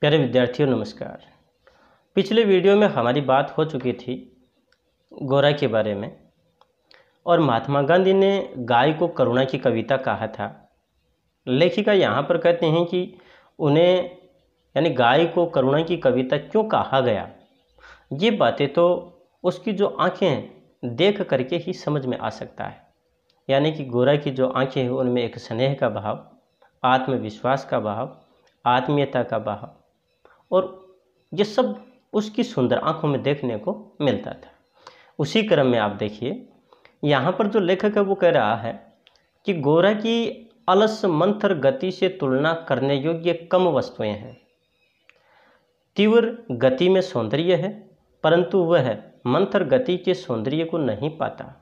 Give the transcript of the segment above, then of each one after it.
प्यारे विद्यार्थियों नमस्कार। पिछले वीडियो में हमारी बात हो चुकी थी गोरा के बारे में और महात्मा गांधी ने गाय को करुणा की कविता कहा था। लेखिका यहाँ पर कहते हैं कि उन्हें यानी गाय को करुणा की कविता क्यों कहा गया। ये बातें तो उसकी जो आंखें हैं देख करके ही समझ में आ सकता है। यानी कि गोरा की जो आंखें हैं उनमें एक स्नेह का भाव, आत्मविश्वास का भाव, आत्मीयता का भाव और ये सब उसकी सुंदर आंखों में देखने को मिलता था। उसी क्रम में आप देखिए यहाँ पर जो लेखक है वो कह रहा है कि गोरा की अलस मंथर गति से तुलना करने योग्य कम वस्तुएं हैं। तीव्र गति में सौंदर्य है परंतु वह मंथर गति के सौंदर्य को नहीं पाता।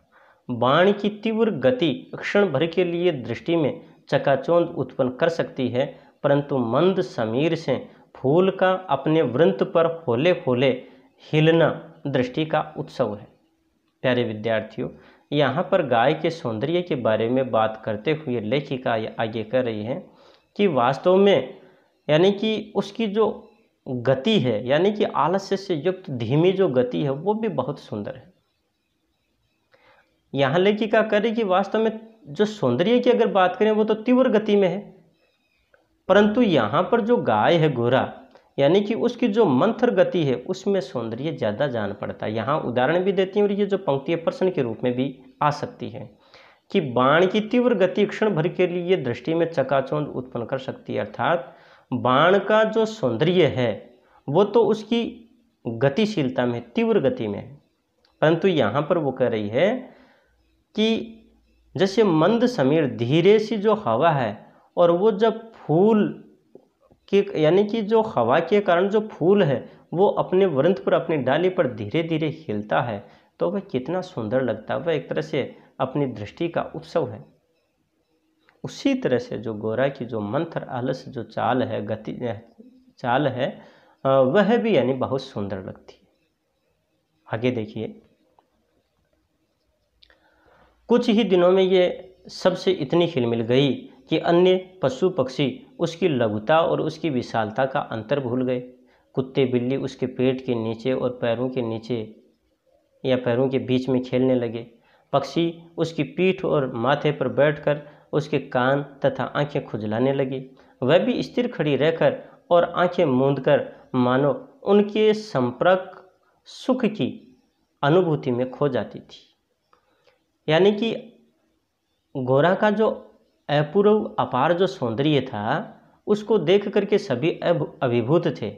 बाण की तीव्र गति क्षण भर के लिए दृष्टि में चकाचौंध उत्पन्न कर सकती है परंतु मंद समीर से फूल का अपने वृंत पर होले होले हिलना दृष्टि का उत्सव है। प्यारे विद्यार्थियों, यहाँ पर गाय के सौंदर्य के बारे में बात करते हुए लेखिका आगे कह रही है कि वास्तव में यानी कि उसकी जो गति है यानी कि आलस्य से युक्त धीमी जो गति है वो भी बहुत सुंदर है। यहाँ लेखिका कह रही कि वास्तव में जो सौंदर्य की अगर बात करें वो तो तीव्र गति में है परंतु यहाँ पर जो गाय है गोरा यानी कि उसकी जो मंथर गति है उसमें सौंदर्य ज़्यादा जान पड़ता है। यहाँ उदाहरण भी देती हैं और ये जो पंक्तिय प्रश्न के रूप में भी आ सकती है कि बाण की तीव्र गति क्षण भर के लिए दृष्टि में चकाचौंध उत्पन्न कर सकती है। अर्थात बाण का जो सौंदर्य है वो तो उसकी गतिशीलता में, तीव्र गति में है परंतु यहाँ पर वो कह रही है कि जैसे मंद समीर धीरे सी जो हवा है और वो जब फूल के यानी कि जो हवा के कारण जो फूल है वो अपने वृंत पर, अपनी डाली पर धीरे धीरे हिलता है तो वह कितना सुंदर लगता है। वह एक तरह से अपनी दृष्टि का उत्सव है। उसी तरह से जो गोरा की जो मंथर आलस जो चाल है, गति चाल है, वह भी यानी बहुत सुंदर लगती है। आगे देखिए, कुछ ही दिनों में ये सबसे इतनी हिलमिल गई कि अन्य पशु पक्षी उसकी लघुता और उसकी विशालता का अंतर भूल गए। कुत्ते बिल्ली उसके पेट के नीचे और पैरों के नीचे या पैरों के बीच में खेलने लगे। पक्षी उसकी पीठ और माथे पर बैठकर उसके कान तथा आंखें खुजलाने लगे। वह भी स्थिर खड़ी रहकर और आंखें मूंदकर मानो उनके संपर्क सुख की अनुभूति में खो जाती थी। यानी कि गोरा का जो अपूर्व अपार जो सौंदर्य था उसको देख करके सभी अभिभूत थे।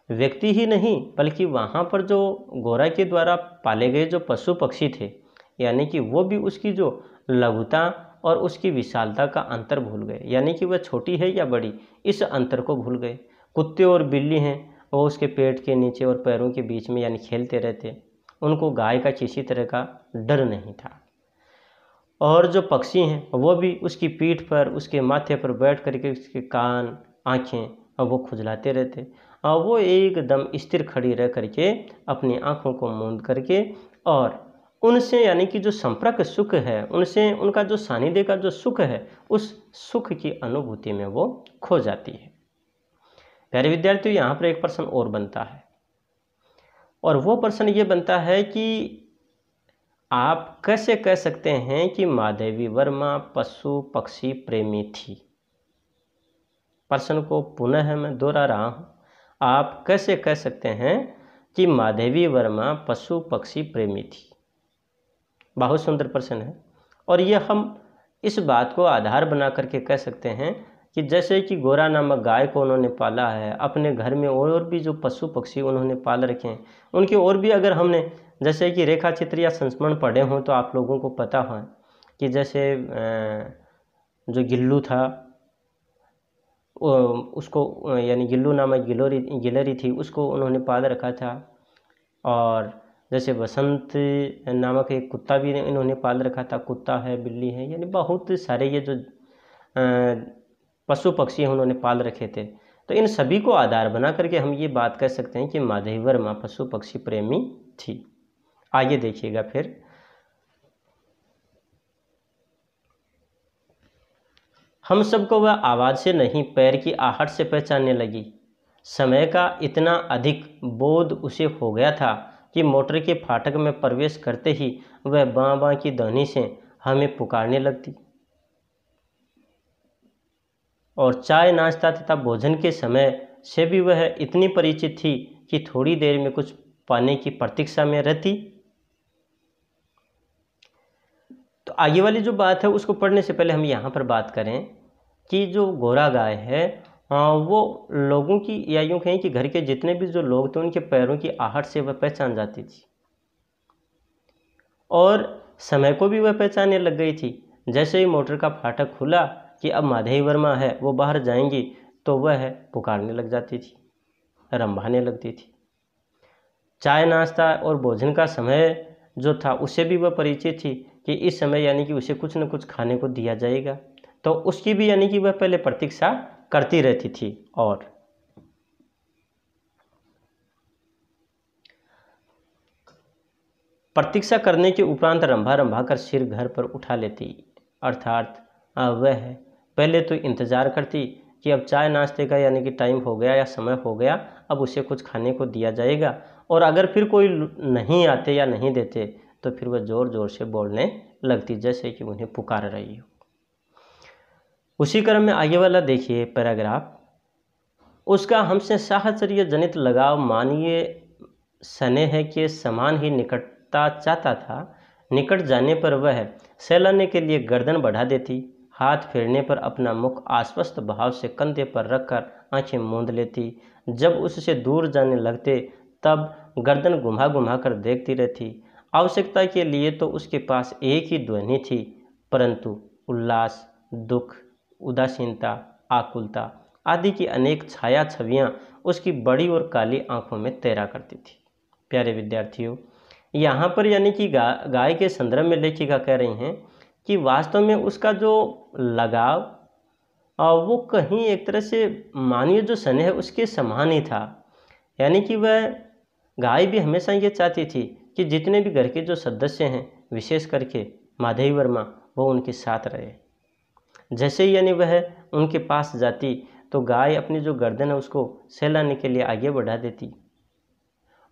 व्यक्ति ही नहीं बल्कि वहाँ पर जो गोरा के द्वारा पाले गए जो पशु पक्षी थे यानी कि वो भी उसकी जो लघुता और उसकी विशालता का अंतर भूल गए। यानी कि वह छोटी है या बड़ी इस अंतर को भूल गए। कुत्ते और बिल्ली हैं वो उसके पेट के नीचे और पैरों के बीच में यानी खेलते रहते। उनको गाय का किसी तरह का डर नहीं था। और जो पक्षी हैं वो भी उसकी पीठ पर, उसके माथे पर बैठ करके उसके कान, आँखें वो खुजलाते रहते और वो एकदम स्थिर खड़ी रह करके अपनी आँखों को मूंद करके और उनसे यानी कि जो संपर्क सुख है उनसे, उनका जो सानिध्य का जो सुख है उस सुख की अनुभूति में वो खो जाती है। प्यारे विद्यार्थियों, यहाँ पर एक प्रश्न और बनता है और वो प्रश्न ये बनता है कि आप कैसे कह सकते हैं कि माधवी वर्मा पशु पक्षी प्रेमी थी। प्रश्न को पुनः मैं दोहरा रहा हूँ, आप कैसे कह सकते हैं कि माधवी वर्मा पशु पक्षी प्रेमी थी। बहुत सुंदर प्रश्न है और ये हम इस बात को आधार बना करके कह सकते हैं कि जैसे कि गोरा नामक गाय को उन्होंने पाला है, अपने घर में और भी जो पशु पक्षी उन्होंने पाल रखे हैं उनके और भी अगर हमने जैसे कि रेखा चित्र या संस्मरण पढ़े हों तो आप लोगों को पता हो कि जैसे जो गिल्लू था उसको यानी गिल्लू नामक गिलहरी थी उसको उन्होंने पाल रखा था। और जैसे वसंत नामक एक कुत्ता भी इन्होंने पाल रखा था। कुत्ता है, बिल्ली है, यानी बहुत सारे ये जो पशु पक्षी हैं उन्होंने पाल रखे थे। तो इन सभी को आधार बना करके हम ये बात कह सकते हैं कि माधवी वर्मा पशु पक्षी प्रेमी थी। आगे देखिएगा, फिर हम सबको वह आवाज़ से नहीं पैर की आहट से पहचानने लगी। समय का इतना अधिक बोध उसे हो गया था कि मोटर के फाटक में प्रवेश करते ही वह बाँ बाँ की ध्वनि से हमें पुकारने लगती और चाय नाश्ता तथा भोजन के समय से भी वह इतनी परिचित थी कि थोड़ी देर में कुछ पाने की प्रतीक्षा में रहती। तो आगे वाली जो बात है उसको पढ़ने से पहले हम यहाँ पर बात करें कि जो गोरा गाय है वो लोगों की, या यूँ कहें कि घर के जितने भी जो लोग थे उनके पैरों की आहट से वह पहचान जाती थी और समय को भी वह पहचानने लग गई थी। जैसे ही मोटर का फाटक खुला कि अब माधवी वर्मा है, वो बाहर जाएंगी, तो वह पुकारने लग जाती थी, रंभाने लगती थी। चाय नाश्ता और भोजन का समय जो था उससे भी वह परिचित थी कि इस समय यानी कि उसे कुछ न कुछ खाने को दिया जाएगा, तो उसकी भी यानी कि वह पहले प्रतीक्षा करती रहती थी। और प्रतीक्षा करने के उपरांत रंभा रंभा कर सिर घर पर उठा लेती, अर्थात वह पहले तो इंतज़ार करती कि अब चाय नाश्ते का यानी कि टाइम हो गया या समय हो गया, अब उसे कुछ खाने को दिया जाएगा। और अगर फिर कोई नहीं आते या नहीं देते तो फिर वह ज़ोर ज़ोर से बोलने लगती जैसे कि उन्हें पुकार रही हो। उसी क्रम में आगे वाला देखिए पैराग्राफ, उसका हमसे साहचर्य जनित लगाव मानिए स्नेह के समान ही निकटता चाहता था। निकट जाने पर वह सहलाने के लिए गर्दन बढ़ा देती, हाथ फेरने पर अपना मुख आश्वस्त भाव से कंधे पर रखकर आंखें मूंद लेती। जब उससे दूर जाने लगते तब गर्दन घुमा घुमा कर देखती रहती। आवश्यकता के लिए तो उसके पास एक ही ध्वनि थी, परंतु उल्लास, दुख, उदासीनता, आकुलता आदि की अनेक छाया छवियाँ उसकी बड़ी और काली आंखों में तैरा करती थी। प्यारे विद्यार्थियों, यहाँ पर यानी कि गाय के संदर्भ में लेखिका कह रही हैं कि वास्तव में उसका जो लगाव वो कहीं एक तरह से मानिए जो स्नेह है उसके समान ही था। यानी कि वह गाय भी हमेशा ये चाहती थी कि जितने भी घर के जो सदस्य हैं, विशेष करके माधवी वर्मा, वो उनके साथ रहे। जैसे ही यानी वह उनके पास जाती तो गाय अपनी जो गर्दन है उसको सहलाने के लिए आगे बढ़ा देती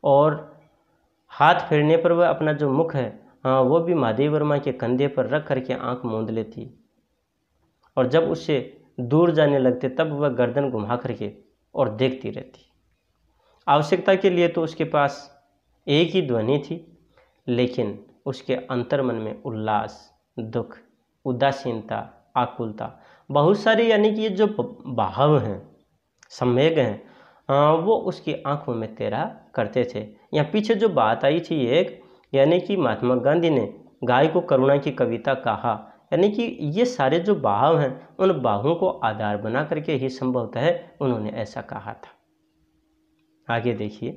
और हाथ फेरने पर वह अपना जो मुख है वो भी माधवी वर्मा के कंधे पर रख करके आंख मूंद लेती और जब उससे दूर जाने लगते तब वह गर्दन घुमा करके और देखती रहती। आवश्यकता के लिए तो उसके पास एक ही ध्वनि थी, लेकिन उसके अंतर्मन में उल्लास, दुख, उदासीनता, आकुलता, बहुत सारे यानी कि ये जो भाव हैं, संवेग हैं, वो उसकी आंखों में तैरा करते थे। यहाँ पीछे जो बात आई थी एक, यानी कि महात्मा गांधी ने गाय को करुणा की कविता कहा, यानी कि ये सारे जो भाव हैं उन भावों को आधार बना करके ही संभवतः उन्होंने ऐसा कहा था। आगे देखिए,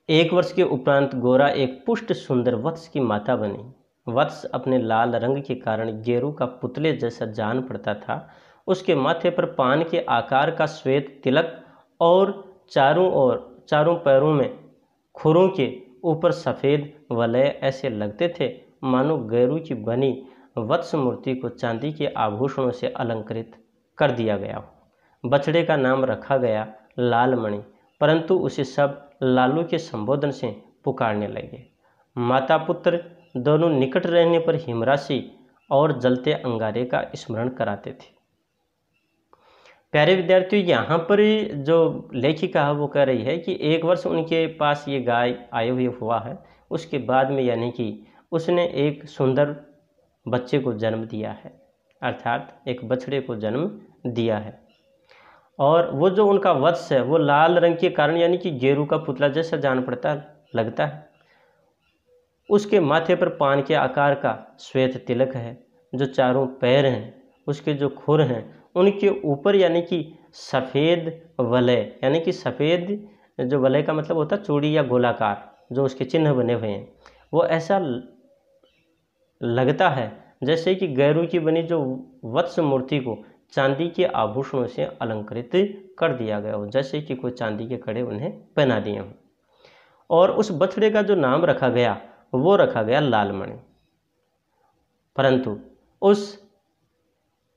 1 वर्ष के उपरांत गोरा एक पुष्ट सुंदर वत्स की माता बनी। वत्स अपने लाल रंग के कारण गेरू का पुतले जैसा जान पड़ता था। उसके माथे पर पान के आकार का श्वेत तिलक और चारों पैरों में खुरों के ऊपर सफ़ेद वलय ऐसे लगते थे मानो गेरू की बनी वत्स मूर्ति को चांदी के आभूषणों से अलंकृत कर दिया गया हो। बछड़े का नाम रखा गया लालमणि, परंतु उसे सब लालू के संबोधन से पुकारने लगे। माता पुत्र दोनों निकट रहने पर हिमराशि और जलते अंगारे का स्मरण कराते थे। प्यारे विद्यार्थियों, यहाँ पर जो लेखिका है वो कह रही है कि 1 वर्ष उनके पास ये गाय आए हुए हुआ है, उसके बाद में यानी कि उसने एक सुंदर बच्चे को जन्म दिया है, अर्थात एक बछड़े को जन्म दिया है। और वो जो उनका वत्स है वो लाल रंग के कारण यानी कि गेरू का पुतला जैसा जान पड़ता लगता है। उसके माथे पर पान के आकार का श्वेत तिलक है। जो चारों पैर हैं, उसके जो खुर हैं, उनके ऊपर यानी कि सफ़ेद वलय, यानी कि सफ़ेद जो वलय का मतलब होता है चूड़ी या गोलाकार, जो उसके चिन्ह बने हुए हैं, वो ऐसा लगता है जैसे कि गैरू की बनी जो वत्स मूर्ति को चांदी के आभूषणों से अलंकृत कर दिया गया हो, जैसे कि कोई चांदी के कड़े उन्हें पहना दिए हों। और उस बछड़े का जो नाम रखा गया वो रखा गया लालमणि। परंतु उस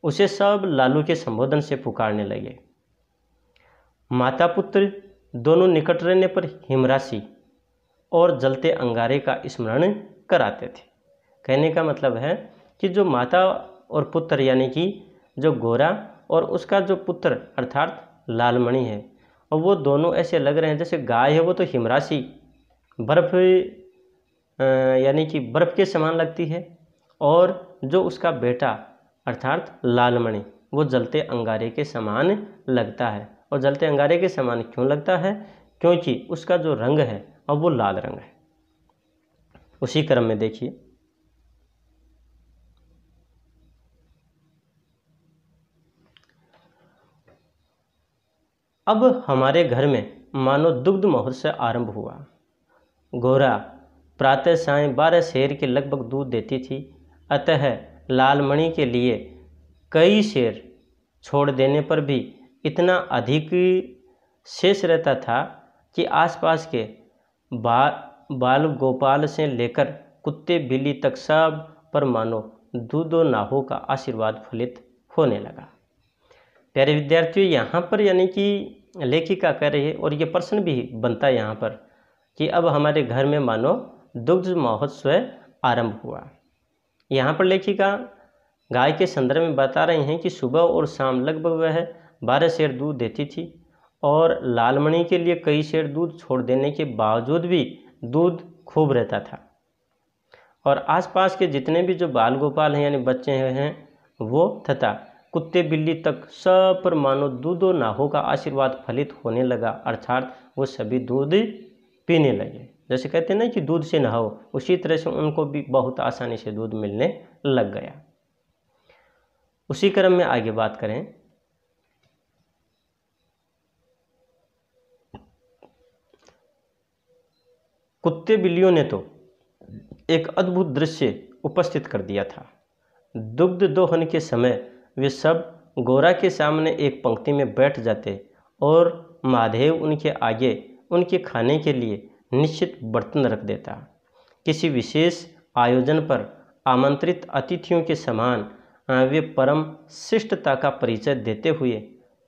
उसे सब लालू के संबोधन से पुकारने लगे। माता पुत्र दोनों निकट रहने पर हिमराशि और जलते अंगारे का स्मरण कराते थे। कहने का मतलब है कि जो माता और पुत्र यानी कि जो गोरा और उसका जो पुत्र अर्थात लालमणि है, और वो दोनों ऐसे लग रहे हैं जैसे गाय है वो तो हिमराशि बर्फ यानी कि बर्फ के समान लगती है, और जो उसका बेटा अर्थात लालमणि वो जलते अंगारे के समान लगता है। और जलते अंगारे के समान क्यों लगता है? क्योंकि उसका जो रंग है अब वो लाल रंग है। उसी क्रम में देखिए, अब हमारे घर में मानो दुग्ध महोत्सव आरंभ हुआ। गोरा प्रातः साय 12 सेर के लगभग दूध देती थी, अतः लालमणि के लिए कई सेर छोड़ देने पर भी इतना अधिक शेष रहता था कि आसपास के बाल गोपाल से लेकर कुत्ते बिल्ली तक सब पर मानो दूधो नाहों का आशीर्वाद फलित होने लगा। प्यारे विद्यार्थियों, यहाँ पर यानी कि लेखिका कह रही है और ये प्रश्न भी बनता है यहाँ पर कि अब हमारे घर में मानो दुग्ध महोत्सव आरंभ हुआ। यहाँ पर लेखिका गाय के संदर्भ में बता रही हैं कि सुबह और शाम लगभग वह 12 सेर दूध देती थी और लालमणि के लिए कई सेर दूध छोड़ देने के बावजूद भी दूध खूब रहता था, और आसपास के जितने भी जो बाल गोपाल हैं यानी बच्चे हैं वो तथा कुत्ते बिल्ली तक सब पर मानो दूधो नाहों का आशीर्वाद फलित होने लगा, अर्थात वो सभी दूध पीने लगे। जैसे कहते हैं ना कि दूध से नहाओ, उसी तरह से उनको भी बहुत आसानी से दूध मिलने लग गया। उसी क्रम में आगे बात करें, कुत्ते बिल्लियों ने तो एक अद्भुत दृश्य उपस्थित कर दिया था। दुग्ध दोहन के समय वे सब गोरा के सामने एक पंक्ति में बैठ जाते और महादेव उनके आगे उनके खाने के लिए निश्चित बर्तन रख देता। किसी विशेष आयोजन पर आमंत्रित अतिथियों के समान वे परम शिष्टता का परिचय देते हुए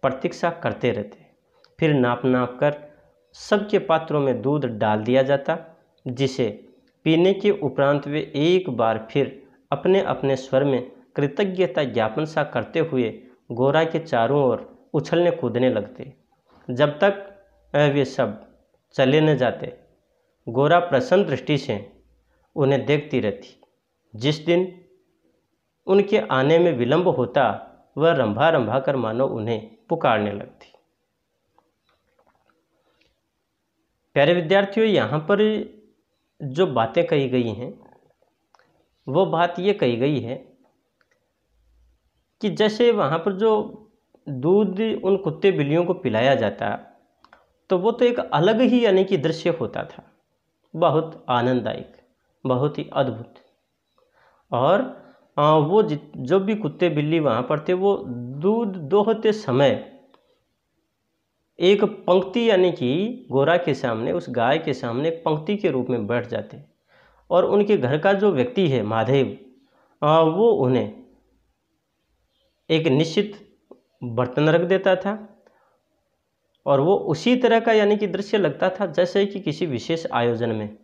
प्रतीक्षा करते रहते। फिर नाप नाप कर सबके पात्रों में दूध डाल दिया जाता, जिसे पीने के उपरांत वे एक बार फिर अपने अपने स्वर में कृतज्ञता ज्ञापन सा करते हुए गोरा के चारों ओर उछलने कूदने लगते। जब तक वे सब चले न जाते, गोरा प्रसन्न दृष्टि से उन्हें देखती रहती। जिस दिन उनके आने में विलंब होता, वह रंभा रंभा कर मानो उन्हें पुकारने लगती। प्यारे विद्यार्थियों, यहाँ पर जो बातें कही गई हैं वो बात ये कही गई है कि जैसे वहाँ पर जो दूध उन कुत्ते बिल्लियों को पिलाया जाता तो वो तो एक अलग ही यानी कि दृश्य होता था, बहुत आनंददायक, बहुत ही अद्भुत। और वो जो भी कुत्ते बिल्ली वहाँ पर थे वो दूध दोहते समय एक पंक्ति यानी कि गोरा के सामने, उस गाय के सामने एक पंक्ति के रूप में बैठ जाते, और उनके घर का जो व्यक्ति है महादेव, वो उन्हें एक निश्चित बर्तन रख देता था, और वो उसी तरह का यानी कि दृश्य लगता था जैसे कि किसी विशेष आयोजन में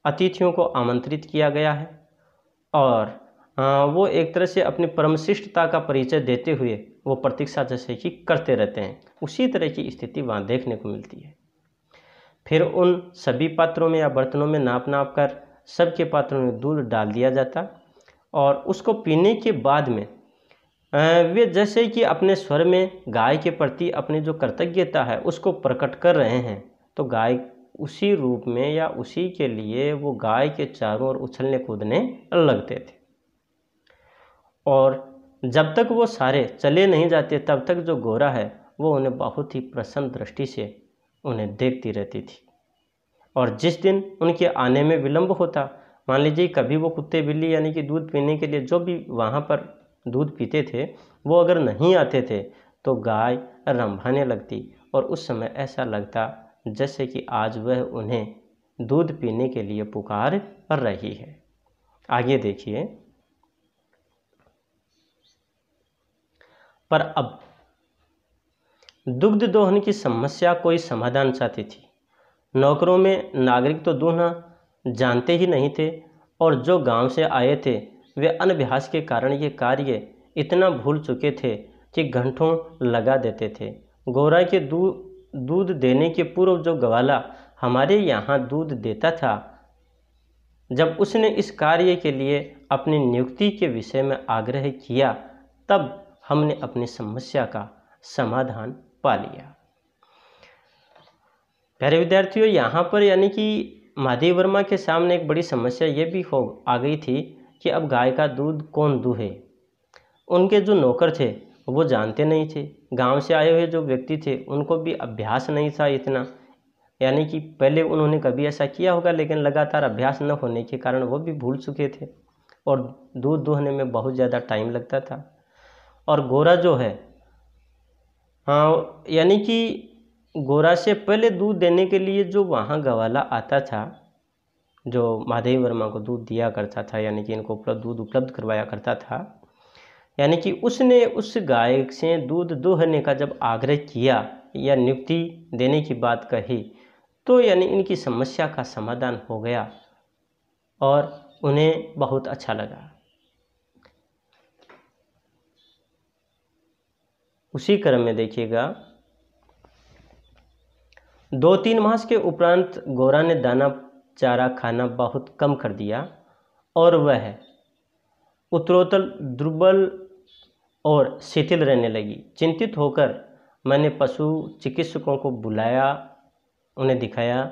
अतिथियों को आमंत्रित किया गया है, और वो एक तरह से अपनी परमशिष्टता का परिचय देते हुए वो प्रतीक्षा जैसे कि करते रहते हैं। उसी तरह की स्थिति वहाँ देखने को मिलती है। फिर उन सभी पात्रों में या बर्तनों में नाप नाप कर सबके पात्रों में दूध डाल दिया जाता, और उसको पीने के बाद में वे जैसे कि अपने स्वर में गाय के प्रति अपनी जो कृतज्ञता है उसको प्रकट कर रहे हैं, तो गाय उसी रूप में या उसी के लिए वो गाय के चारों ओर उछलने कूदने लगते थे। और जब तक वो सारे चले नहीं जाते तब तक जो गोरा है वो उन्हें बहुत ही प्रसन्न दृष्टि से उन्हें देखती रहती थी। और जिस दिन उनके आने में विलंब होता, मान लीजिए कभी वो कुत्ते बिल्ली यानी कि दूध पीने के लिए जो भी वहाँ पर दूध पीते थे वो अगर नहीं आते थे तो गाय रंभाने लगती, और उस समय ऐसा लगता जैसे कि आज वह उन्हें दूध पीने के लिए पुकार रही है। आगे देखिए, पर अब दुग्ध दोहन की समस्या कोई समाधान चाहती थी। नौकरों में नागरिक तो दूहना जानते ही नहीं थे, और जो गांव से आए थे वे अनभ्यास के कारण ये कार्य इतना भूल चुके थे कि घंटों लगा देते थे। गौरा के दूध देने के पूर्व जो ग्वाला हमारे यहाँ दूध देता था, जब उसने इस कार्य के लिए अपनी नियुक्ति के विषय में आग्रह किया, तब हमने अपनी समस्या का समाधान पा लिया। प्यारे विद्यार्थियों, यहाँ पर यानी कि महादेव वर्मा के सामने एक बड़ी समस्या ये भी आ गई थी कि अब गाय का दूध कौन दूहे। उनके जो नौकर थे वो जानते नहीं थे, गांव से आए हुए जो व्यक्ति थे उनको भी अभ्यास नहीं था इतना, यानी कि पहले उन्होंने कभी ऐसा किया होगा लेकिन लगातार अभ्यास न होने के कारण वो भी भूल चुके थे, और दूध दूहने में बहुत ज़्यादा टाइम लगता था। और गोरा जो है, हाँ, यानी कि गोरा से पहले दूध देने के लिए जो वहाँ गवाला आता था, जो महादेव वर्मा को दूध दिया करता था, यानी कि इनको दूध उपलब्ध करवाया करता था, यानी कि उसने उस गाय से दूध दूहने का जब आग्रह किया या नियुक्ति देने की बात कही, तो यानी इनकी समस्या का समाधान हो गया और उन्हें बहुत अच्छा लगा। उसी क्रम में देखिएगा, 2-3 मास के उपरांत गोरा ने दाना चारा खाना बहुत कम कर दिया और वह उत्तरोत्तर दुर्बल और शिथिल रहने लगी। चिंतित होकर मैंने पशु चिकित्सकों को बुलाया, उन्हें दिखाया।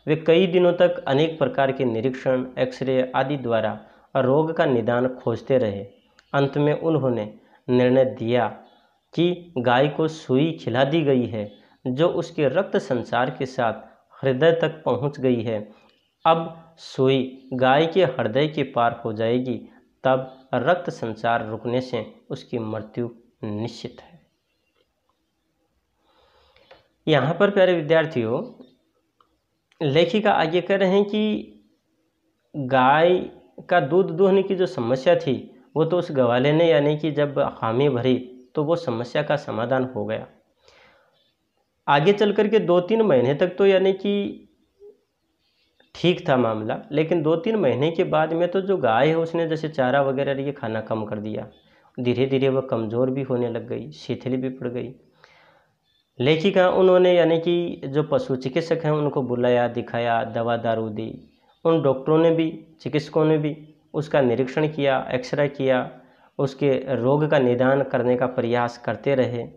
वे कई दिनों तक अनेक प्रकार के निरीक्षण, एक्सरे आदि द्वारा रोग का निदान खोजते रहे। अंत में उन्होंने निर्णय दिया कि गाय को सुई खिला दी गई है जो उसके रक्त संचार के साथ हृदय तक पहुंच गई है। अब सुई गाय के हृदय के पार हो जाएगी, तब रक्त संचार रुकने से उसकी मृत्यु निश्चित है। यहाँ पर प्यारे विद्यार्थियों, लेखिका आगे कह रहे हैं कि गाय का दूध दूहने की जो समस्या थी वो तो उस गवाले ने यानी कि जब हामी भरी तो वो समस्या का समाधान हो गया। आगे चल कर के 2-3 महीने तक तो यानी कि ठीक था मामला, लेकिन 2-3 महीने के बाद में तो जो गाय है उसने जैसे चारा वगैरह ये खाना कम कर दिया, धीरे धीरे वह कमज़ोर भी होने लग गई, शिथिल भी पड़ गई। लेखिका उन्होंने यानी कि जो पशु चिकित्सक हैं उनको बुलाया, दिखाया, दवा दारू दी। उन डॉक्टरों ने भी, चिकित्सकों ने भी उसका निरीक्षण किया, एक्सरे किया, उसके रोग का निदान करने का प्रयास करते रहे,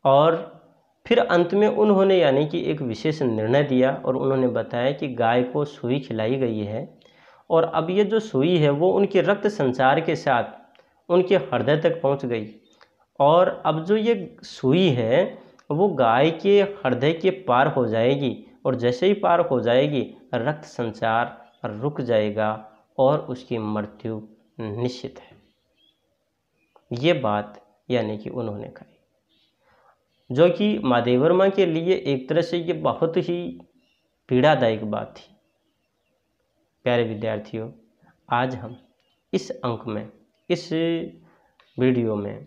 और फिर अंत में उन्होंने यानी कि एक विशेष निर्णय दिया और उन्होंने बताया कि गाय को सुई खिलाई गई है और अब ये जो सुई है वो उनके रक्त संचार के साथ उनके हृदय तक पहुंच गई, और अब जो ये सुई है वो गाय के हृदय के पार हो जाएगी, और जैसे ही पार हो जाएगी रक्त संचार रुक जाएगा और उसकी मृत्यु निश्चित है। ये बात यानी कि उन्होंने कही, जो कि महादेव वर्मा के लिए एक तरह से ये बहुत ही पीड़ादायक बात थी। प्यारे विद्यार्थियों, आज हम इस अंक में, इस वीडियो में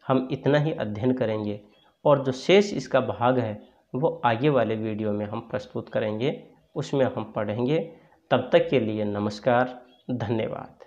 हम इतना ही अध्ययन करेंगे, और जो शेष इसका भाग है वो आगे वाले वीडियो में हम प्रस्तुत करेंगे, उसमें हम पढ़ेंगे। तब तक के लिए नमस्कार, धन्यवाद।